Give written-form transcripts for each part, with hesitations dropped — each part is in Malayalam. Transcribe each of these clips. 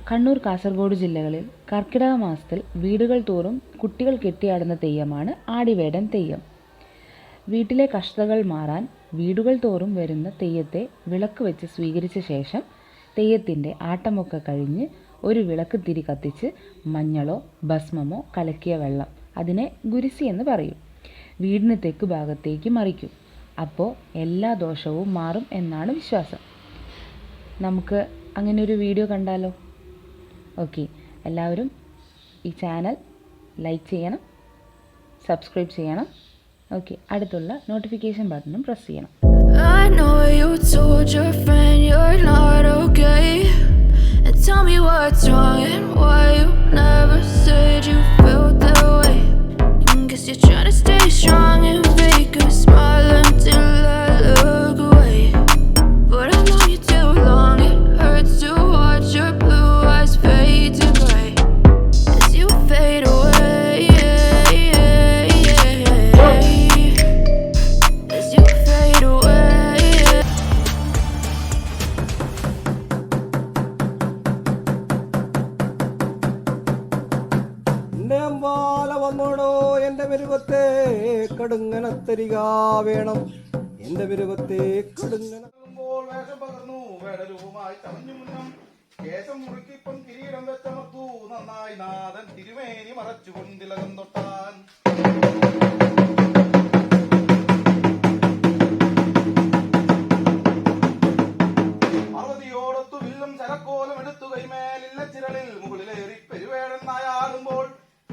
കണ്ണൂർ, കാസർഗോഡ് ജില്ലകളിൽ കർക്കിടക മാസത്തിൽ വീടുകൾ തോറും കുട്ടികൾ കെട്ടിയാടുന്ന തെയ്യമാണ് ആടിവേടൻ തെയ്യം. വീട്ടിലെ കഷ്ടതകൾ മാറാൻ വീടുകൾ തോറും വരുന്ന തെയ്യത്തെ വിളക്ക് വെച്ച് സ്വീകരിച്ച ശേഷം തെയ്യത്തിൻ്റെ ആട്ടമൊക്കെ കഴിഞ്ഞ് ഒരു വിളക്ക് തിരി കത്തിച്ച് മഞ്ഞളോ ഭസ്മമോ കലക്കിയ വെള്ളം, അതിനെ ഗുരുസി എന്ന് പറയും, വീടിന് തെക്ക് ഭാഗത്തേക്ക് മറിക്കും. അപ്പോൾ എല്ലാ ദോഷവും മാറും എന്നാണ് വിശ്വാസം. നമുക്ക് അങ്ങനെ ഒരു വീഡിയോ കണ്ടാലോ? ഓക്കെ, എല്ലാവരും ഈ ചാനൽ ലൈക്ക് ചെയ്യണം, സബ്സ്ക്രൈബ് ചെയ്യണം. ഓക്കെ, അടുത്തുള്ള നോട്ടിഫിക്കേഷൻ ബട്ടണും പ്രസ് ചെയ്യണം. I know you told your friend you're not okay, and tell me what's wrong and why you never said you felt that way. Guess you're trying to stay strong and fake a smile until I look away, but I've known you too long. It hurts to watch your blue eyes fade to gray as you fade away, as you fade away. വന്നോടോ എന്റെ മെരുവത്തെ കടുങ്ങനത്തരിക വേണം, എന്റെ മെരുവത്തെ കടുങ്ങന വേഷം പകർന്നു വേടരൂപമായി ചമഞ്ഞു മുന്നം കേശം മുറുക്കിപ്പം കിരീടം വെച്ചമർത്തു നന്നായി നാഥൻ തിരുമേനി മറച്ചുകൊണ്ടിലകം തൊട്ടാൻ. പാർവതിയോടൊത്തു വില്ലും ചരക്കോലം എടുത്തു കൈമേലില്ല ചിരളിൽ മുകളിലേറി പെരുവേടൻ നായാടുമ്പോൾ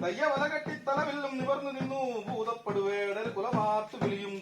തയ്യവല കെട്ടി തലവില്ലും നിവർന്നു നിന്നു ഭൂതപ്പെടുവേടൽ കുലമാർത്തു വിളിയും